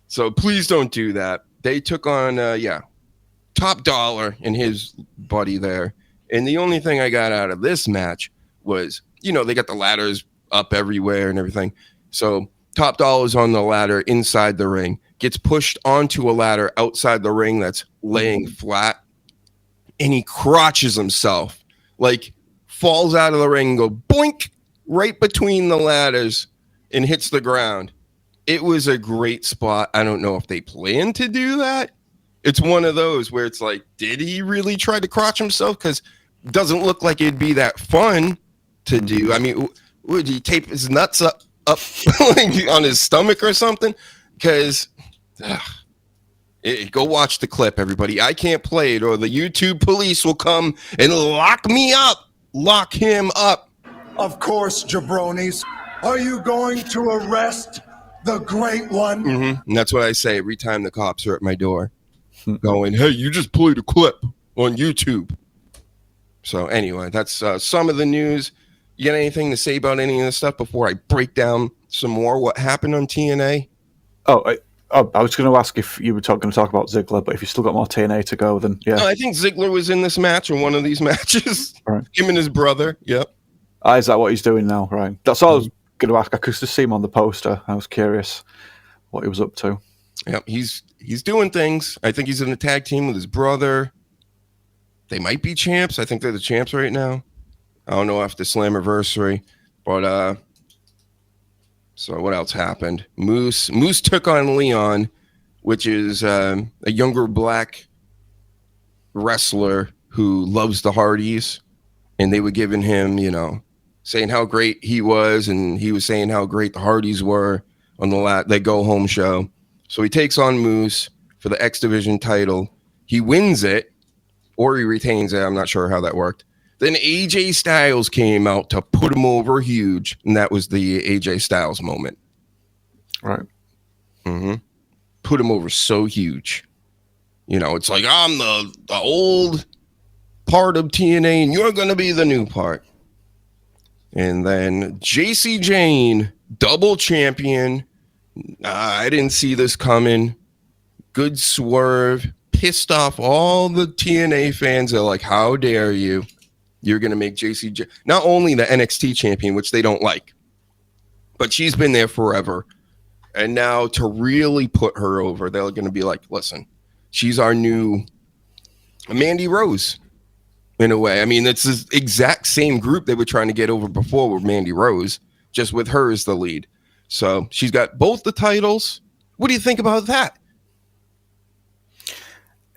So please don't do that. They took on Top Dollar and his buddy there. And the only thing I got out of this match was, they got the ladders up everywhere and everything. So Top Dollar's on the ladder inside the ring, gets pushed onto a ladder outside the ring that's laying flat, and he crotches himself, like falls out of the ring and go boink right between the ladders and hits the ground. It was a great spot. I don't know if they plan to do that. It's one of those where it's like, did he really try to crotch himself? Because it doesn't look like it'd be that fun. to do. I mean, would he tape his nuts up like, on his stomach or something? Because go watch the clip, everybody. I can't play it, or the YouTube police will come and lock him up. Of course, jabronis. Are you going to arrest the great one? Mm-hmm. And that's what I say every time the cops are at my door, going, "Hey, you just played a clip on YouTube." So anyway, that's some of the news. You got anything to say about any of this stuff before I break down some more what happened on TNA? I was going to ask if you were going to talk about Ziggler, but if you still got more TNA to go, then yeah. I think Ziggler was in this match, or one of these matches. Right. Him and his brother. Yep. Is that what he's doing now? Right. That's all I was going to ask. I could just see him on the poster. I was curious what he was up to. Yep. He's doing things. I think he's in a tag team with his brother. They might be champs. I think they're the champs right now. I don't know after SlammiRobbery, but so what else happened? Moose took on Leon, which is a younger black wrestler who loves the Hardys, and they were giving him, saying how great he was, and he was saying how great the Hardys were on the go home show. So he takes on Moose for the X Division title. He wins it, or he retains it. I'm not sure how that worked. Then AJ Styles came out to put him over huge, and that was the AJ Styles moment. Right. Mm-hmm. Put him over so huge. It's like, I'm the old part of TNA, and you're going to be the new part. And then JC Jane, double champion. I didn't see this coming. Good swerve. Pissed off all the TNA fans. They're like, how dare you? You're going to make JC not only the NXT champion, which they don't like, but she's been there forever. And now to really put her over, they're going to be like, listen, she's our new Mandy Rose in a way. I mean, it's the exact same group they were trying to get over before with Mandy Rose, just with her as the lead. So she's got both the titles. What do you think about that?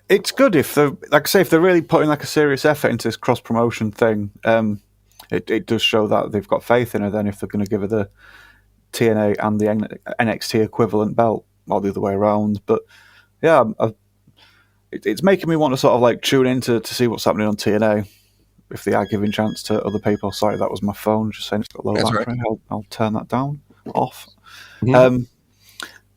It's good if they're, like I say, if they're really putting like a serious effort into this cross promotion thing. It does show that they've got faith in her. Then, if they're going to give her the TNA and the NXT equivalent belt, or the other way around. But yeah, it's making me want to sort of like tune in to see what's happening on TNA if they are giving chance to other people. Sorry, that was my phone just saying it's got low battery. Right. I'll turn that down off. Mm-hmm.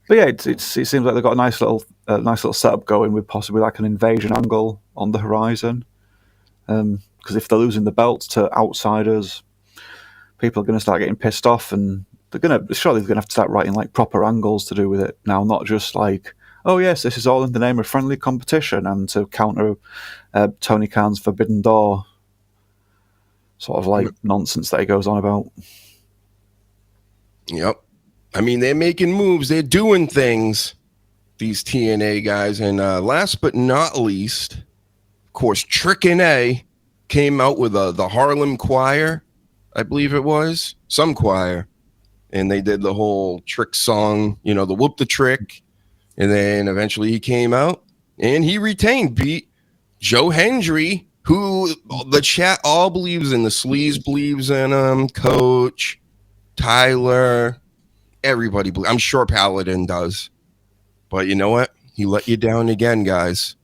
But yeah, it seems like they've got a nice little setup going with possibly like an invasion angle on the horizon. Because if they're losing the belts to outsiders, people are going to start getting pissed off, and they're going to have to start writing like proper angles to do with it now, not just like, oh yes, this is all in the name of friendly competition and to counter Tony Khan's Forbidden Door sort of like nonsense that he goes on about. Yep. I mean, they're making moves. They're doing things, these TNA guys. And last but not least, of course, Trick and A came out with the Harlem Choir, I believe it was. Some choir. And they did the whole Trick song, the Whoop the Trick. And then eventually he came out and he retained, beat Joe Hendry, who the chat all believes in. The Sleaze believes in him. Coach, Tyler, everybody. I'm sure Paladin does. But you know what? He let you down again, guys.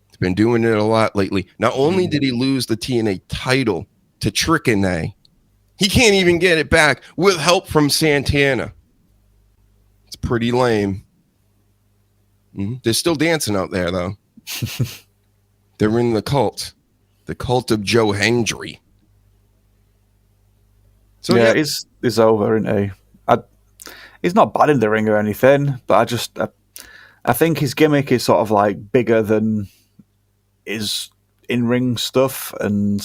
He's been doing it a lot lately. Not only did he lose the TNA title to Trick and A, he can't even get it back with help from Santana. It's pretty lame. They're still dancing out there, though. They're in the cult of Joe Hendry. So yeah, it's over, isn't he? He's not bad in the ring or anything, but I think his gimmick is sort of like bigger than his in-ring stuff, and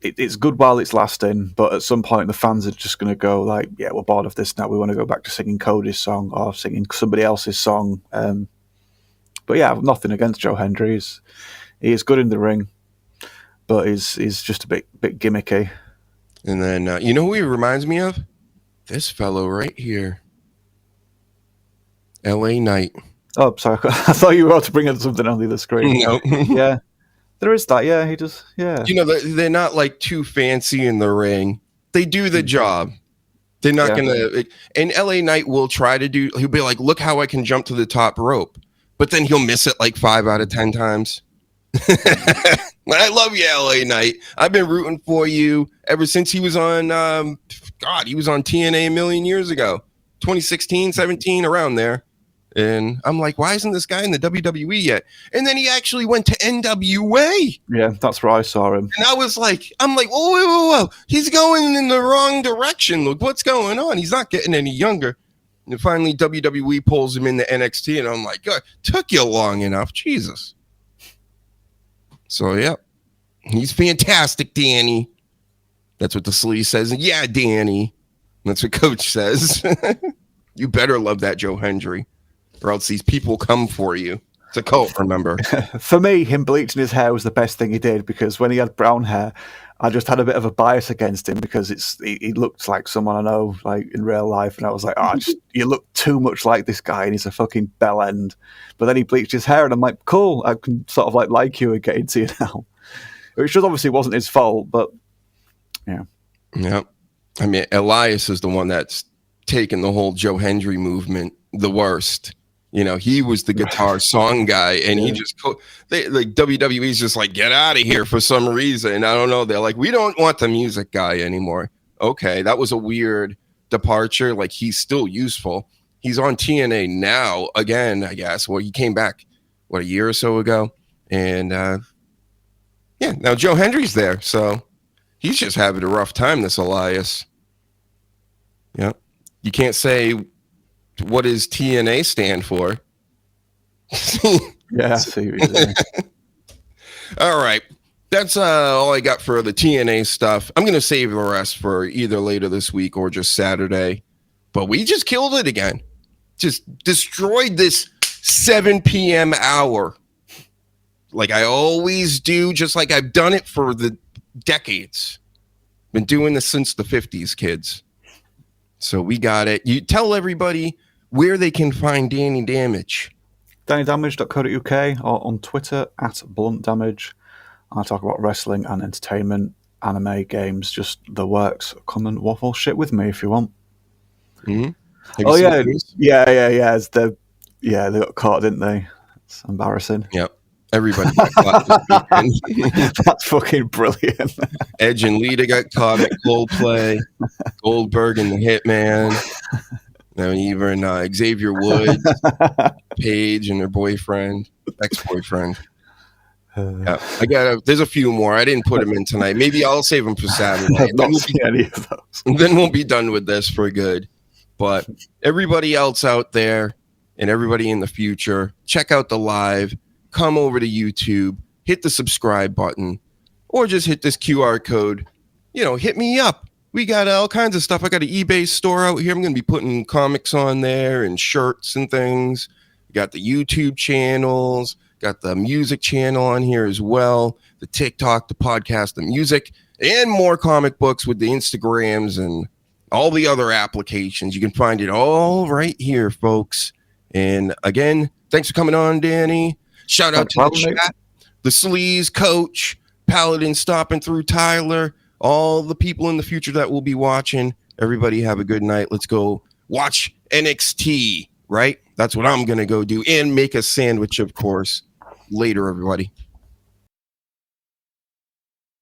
it's good while it's lasting, but at some point the fans are just going to go like, yeah, we're bored of this now. We want to go back to singing Cody's song or singing somebody else's song. But yeah, nothing against Joe Hendry. He is good in the ring, but he's just a bit gimmicky. And then, you know who he reminds me of? This fellow right here. LA Knight. Oh, sorry. I thought you were about to bring up something on the other screen. No. Yeah. There is that, yeah. He does, yeah. You know, they're not like too fancy in the ring. They do the job. They're not gonna. And LA Knight will try to do. He'll be like, "Look how I can jump to the top rope," but then he'll miss it like 5 out of 10 times. I love you, LA Knight. I've been rooting for you ever since he was on. He was on TNA a million years ago, 2016, 17, around there. And I'm like, why isn't this guy in the WWE yet? And then he actually went to NWA. Yeah, that's where I saw him. And I'm like, whoa. He's going in the wrong direction. Look, what's going on? He's not getting any younger. And finally, WWE pulls him into NXT. And I'm like, God, took you long enough. Jesus. So, yeah. He's fantastic, Danny. That's what the sleaze says. Yeah, Danny. That's what Coach says. You better love that Joe Hendry, or else these people come for you. It's a cult, remember? For me, him bleaching his hair was the best thing he did, because when he had brown hair, I just had a bit of a bias against him, because he looked like someone I know, like in real life, and I was like, you look too much like this guy, and he's a fucking bell end. But then he bleached his hair, and I'm like, cool, I can sort of like you and get into you now. Which just obviously wasn't his fault, but yeah. Yeah. I mean, Elias is the one that's taken the whole Joe Hendry movement the worst. You know, he was the guitar song guy, and he just like WWE's just like, get out of here for some reason. I don't know. They're like, we don't want the music guy anymore. Okay, that was a weird departure. Like, he's still useful. He's on TNA now again, I guess. Well, he came back a year or so ago, and now Joe Hendry's there, so he's just having a rough time. This Elias. Yeah, you can't say. What does TNA stand for? Yeah, I see what you're saying. All right. That's all I got for the TNA stuff. I'm going to save the rest for either later this week or just Saturday. But we just killed it again. Just destroyed this 7 p.m. hour. Like I always do, just like I've done it for the decades. Been doing this since the 50s, kids. So we got it. You tell everybody where they can find Danny Damage. DannyDamage.co.uk, or on Twitter @BluntDamage. I talk about wrestling and entertainment, anime, games, just the works. Come and waffle shit with me if you want. Mm-hmm. Oh yeah. They got caught, didn't they? It's embarrassing. Yep. Everybody got caught. That's fucking brilliant. Edge and Lita got caught at Coldplay. Goldberg and the Hitman. Even Xavier Woods, Paige and her boyfriend, ex-boyfriend. There's a few more. I didn't put them in tonight. Maybe I'll save them for Saturday. I've not seen any of those. Then we'll be done with this for good. But everybody else out there and everybody in the future, check out the live. Come over to YouTube, hit the subscribe button, or just hit this QR code. Hit me up. We got all kinds of stuff. I got an eBay store out here. I'm going to be putting comics on there and shirts and things. We got the YouTube channels, got the music channel on here as well, the TikTok, the podcast, the music, and more comic books with the Instagrams and all the other applications. You can find it all right here, folks. And again, thanks for coming on, Danny. Shout out to the chat, the Sleaze, Coach, Paladin stopping through, Tyler, all the people in the future that will be watching. Everybody have a good night. Let's go watch NXT, right? That's what I'm going to go do, and make a sandwich, of course. Later, everybody.